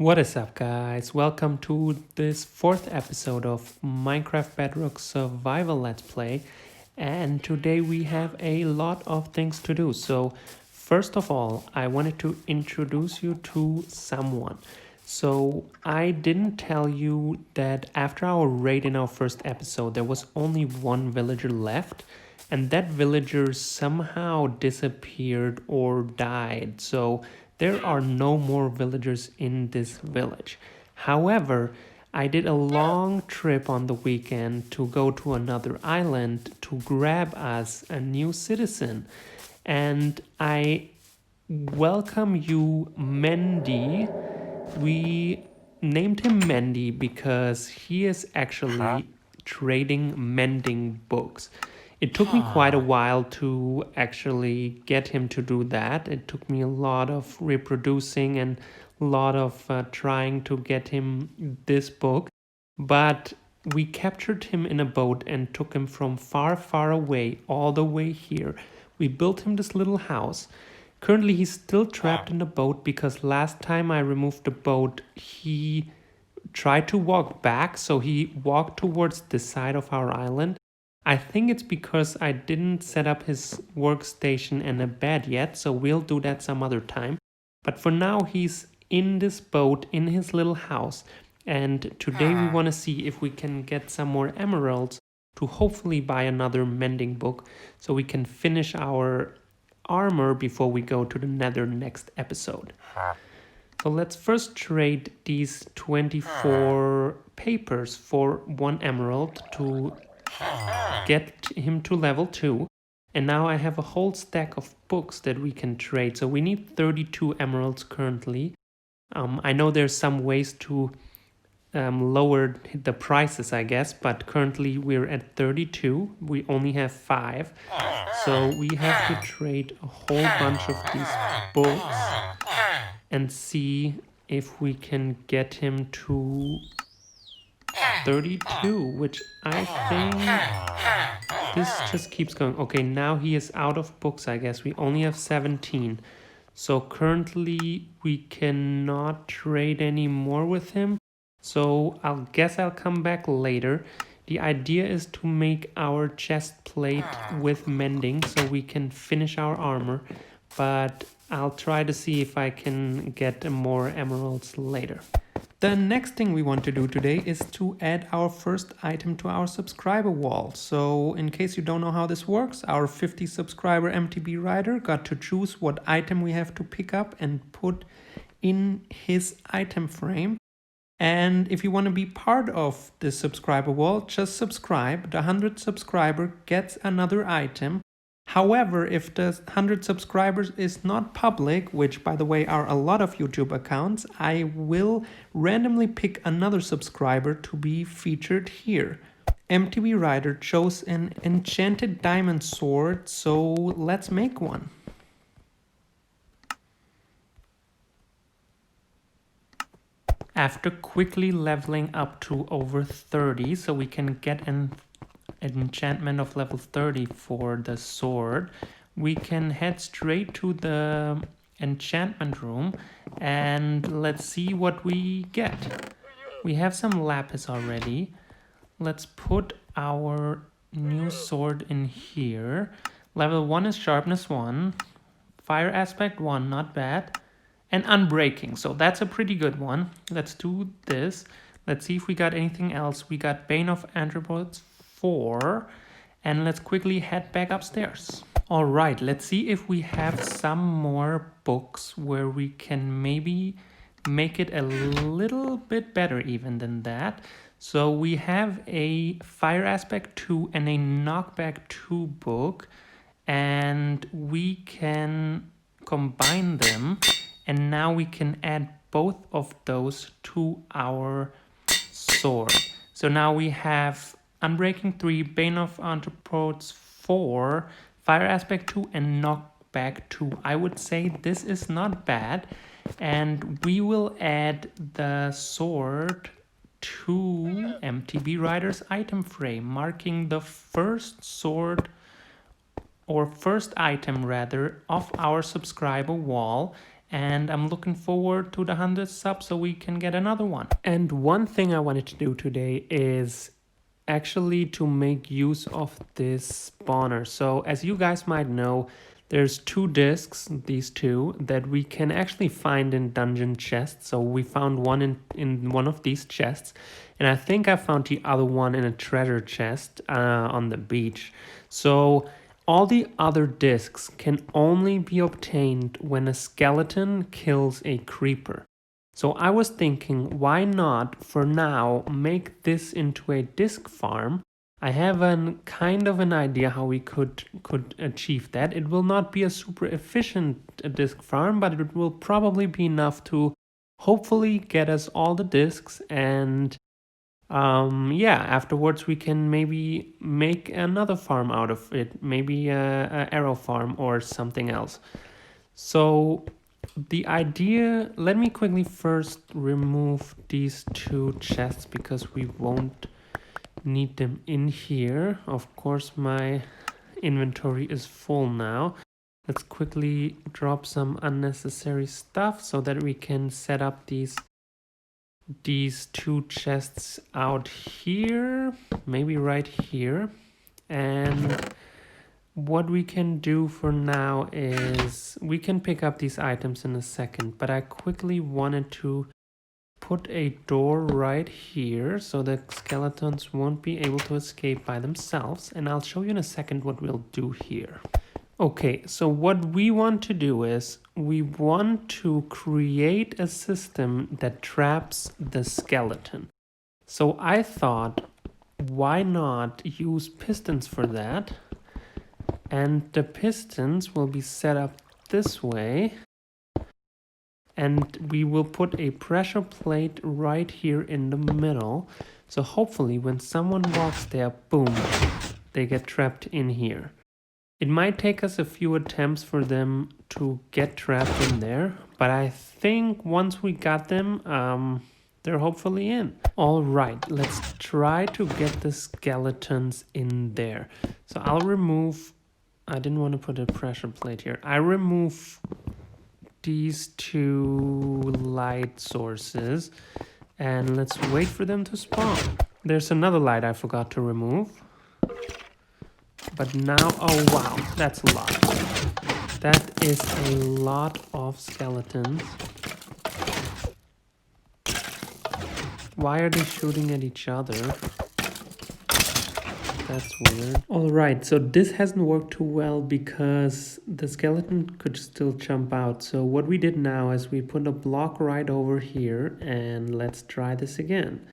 What is up, guys? Welcome to this fourth episode of Minecraft Bedrock Survival Let's Play. And today we have a lot of things to do. So first of all, I wanted to introduce you to someone. So I didn't tell you that after our raid in our first episode, there was only one villager left. And that villager somehow disappeared or died. So there are no more villagers in this village. However, I did a long trip on the weekend to go to another island to grab us a new citizen. And I welcome you, Mendy. We named him Mendy because he is actually trading mending books. It took me quite a while to actually get him to do that. It took me a lot of reproducing and a lot of trying to get him this book. But we captured him in a boat and took him from far, far away all the way here. We built him this little house. Currently, he's still trapped in the boat because last time I removed the boat, he tried to walk back. So he walked towards this side of our island. I think it's because I didn't set up his workstation and a bed yet, so we'll do that some other time. But for now, he's in this boat in his little house. And today we want to see if we can get some more emeralds to hopefully buy another mending book so we can finish our armor before we go to the nether next episode. So let's first trade these 24 papers for 1 emerald to get him to level 2. And now I have a whole stack of books that we can trade. So we need 32 emeralds currently. I know there's some ways to lower the prices, I guess, but currently we're at 32. We only have 5. So we have to trade a whole bunch of these books and see if we can get him to 32, which I think this just keeps going. Okay, now he is out of books, I guess. We only have 17. So currently we cannot trade any more with him. So I'll come back later. The idea is to make our chest plate with mending so we can finish our armor. But I'll try to see if I can get more emeralds later. The next thing we want to do today is to add our first item to our subscriber wall. So in case you don't know how this works, our 50 subscriber MTB rider got to choose what item we have to pick up and put in his item frame. And if you want to be part of the subscriber wall, just subscribe. The 100 subscriber gets another item. However, if the 100 subscribers is not public, which by the way are a lot of YouTube accounts, I will randomly pick another subscriber to be featured here. MTB Rider chose an enchanted diamond sword, so let's make one. After quickly leveling up to over 30, so we can get an enchantment of level 30 for the sword, we can head straight to the enchantment room and let's see what we get. We have some lapis already. Let's put our new sword in here. Level 1 is sharpness 1, fire aspect 1, not bad, and unbreaking, so that's a pretty good one. Let's do this. Let's see if we got anything else. We got Bane of Anthropods 4, and let's quickly head back upstairs. All right, let's see if we have some more books where we can maybe make it a little bit better even than that. So we have a Fire Aspect 2 and a Knockback 2 book, and we can combine them. And now we can add both of those to our sword. So now we have Unbreaking 3, Bane of Anthropods 4, Fire Aspect 2, and Knockback 2. I would say this is not bad. And we will add the sword to MTB Rider's item frame, marking the first sword or first item rather of our subscriber wall. And I'm looking forward to the 100th sub so we can get another one. And one thing I wanted to do today is actually to make use of this spawner. So as you guys might know, there's two discs, these two, that we can actually find in dungeon chests. So we found one in one of these chests, and I think I found the other one in a treasure chest on the beach. So all the other discs can only be obtained when a skeleton kills a creeper. So I was thinking, why not, for now, make this into a disc farm? I have kind of an idea how we could achieve that. It will not be a super efficient disc farm, but it will probably be enough to hopefully get us all the discs, and yeah, afterwards we can maybe make another farm out of it, maybe a arrow farm or something else. So the idea, let me quickly first remove these two chests because we won't need them in here. Of course, my inventory is full now. Let's quickly drop some unnecessary stuff so that we can set up these two chests out here, maybe right here. And what we can do for now is we can pick up these items in a second, but I quickly wanted to put a door right here so the skeletons won't be able to escape by themselves, and I'll show you in a second what we'll do here. Okay, so what we want to do is we want to create a system that traps the skeleton. So I thought, why not use pistons for that? And the pistons will be set up this way. And we will put a pressure plate right here in the middle. So hopefully when someone walks there, boom, they get trapped in here. It might take us a few attempts for them to get trapped in there, but I think once we got them, they're hopefully in. All right, let's try to get the skeletons in there. So I'll remove, I didn't want to put a pressure plate here. I remove these two light sources and let's wait for them to spawn. There's another light I forgot to remove. But now, oh wow, that's a lot. That is a lot of skeletons. Why are they shooting at each other? That's weird. Alright, so this hasn't worked too well because the skeleton could still jump out. So what we did now is we put a block right over here and let's try this again.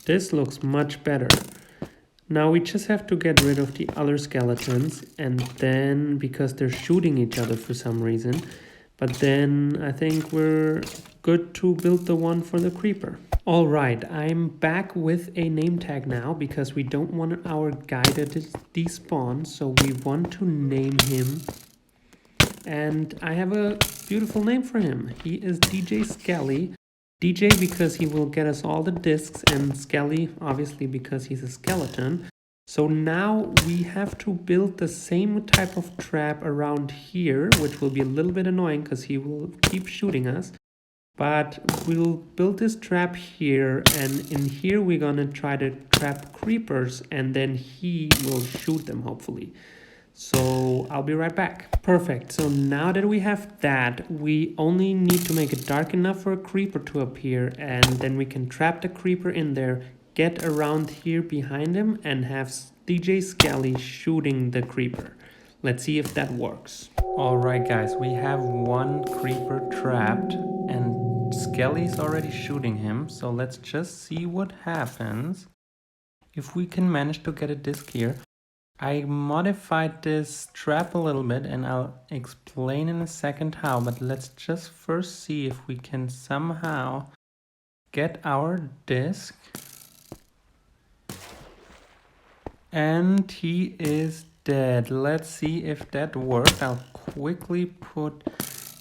This looks much better. Now we just have to get rid of the other skeletons, and then, because they're shooting each other for some reason, but then I think we're good to build the one for the creeper. All right, I'm back with a name tag now because we don't want our guy to despawn, so we want to name him. And I have a beautiful name for him. He is DJ Skelly. DJ because he will get us all the discs, and Skelly obviously because he's a skeleton. So now we have to build the same type of trap around here, which will be a little bit annoying because he will keep shooting us. But we'll build this trap here, and in here we're gonna try to trap creepers, and then he will shoot them hopefully. So I'll be right back. Perfect. So now that we have that, we only need to make it dark enough for a creeper to appear, and then we can trap the creeper in there, get around here behind him, and have DJ Skelly shooting the creeper. Let's see if that works. Alright guys, we have one creeper trapped and Skelly's already shooting him, so let's just see what happens. If we can manage to get a disc here. I modified this trap a little bit and I'll explain in a second how, but let's just first see if we can somehow get our disc. And he is dead. Let's see if that worked. I'll quickly put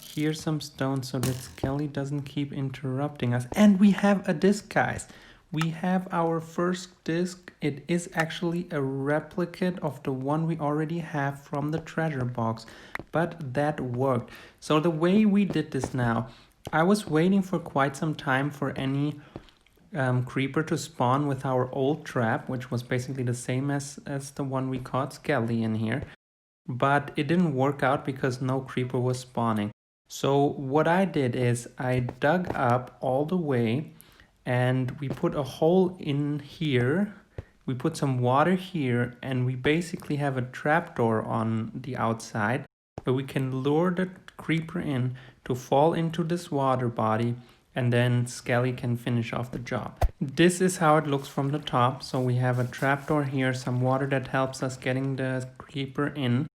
here some stones so that Skelly doesn't keep interrupting us. And we have a disc, guys. we have our first disc. It is actually a replicate of the one we already have from the treasure box, but that worked. So the way we did this now, I was waiting for quite some time for any creeper to spawn with our old trap, which was basically the same as the one we caught Skelly in here. But it didn't work out because no creeper was spawning. So what I did is I dug up all the way and we put a hole in here. We put some water here and we basically have a trapdoor on the outside where we can lure the creeper in to fall into this water body, and then Skelly can finish off the job. This is how it looks from the top. So we have a trapdoor here, some water that helps us getting the creeper in.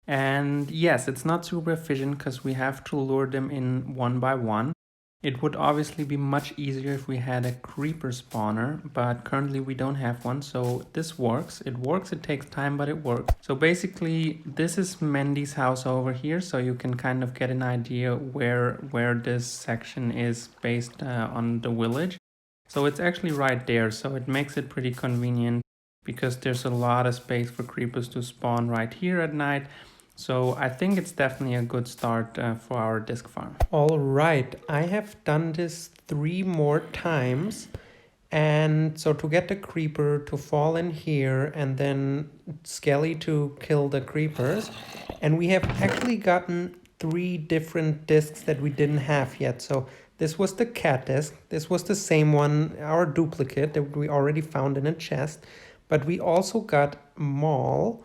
And yes, it's not super efficient because we have to lure them in one by one. It would obviously be much easier if we had a creeper spawner, but currently we don't have one, so this works. It works, it takes time, but it works. So basically, this is Mendy's house over here, so you can kind of get an idea where this section is based on the village. So it's actually right there, so it makes it pretty convenient because there's a lot of space for creepers to spawn right here at night. So I think it's definitely a good start for our disc farm. All right, I have done this 3 more times. And so to get the creeper to fall in here and then Skelly to kill the creepers. And we have actually gotten 3 different discs that we didn't have yet. So this was the cat disc. This was the same one, our duplicate that we already found in a chest. But we also got Maul,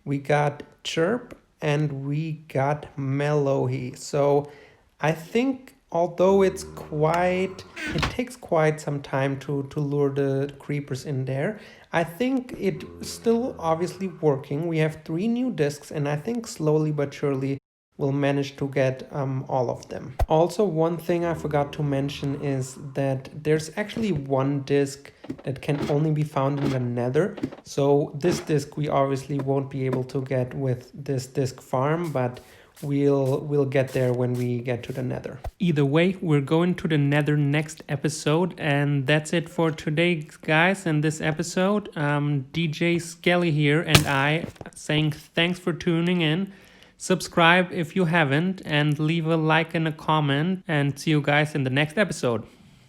we got Chirp, and we got Melohi. So I think although it takes quite some time to lure the creepers in there, I think it's still obviously working. We have 3 new discs and I think slowly but surely we'll manage to get all of them. Also, one thing I forgot to mention is that there's actually one disc that can only be found in the nether. So this disc we obviously won't be able to get with this disc farm, but we'll get there when we get to the nether. Either way, we're going to the nether next episode, and that's it for today, guys. In this episode, DJ Skelly here and I saying thanks for tuning in. Subscribe if you haven't, and leave a like and a comment, and see you guys in the next episode.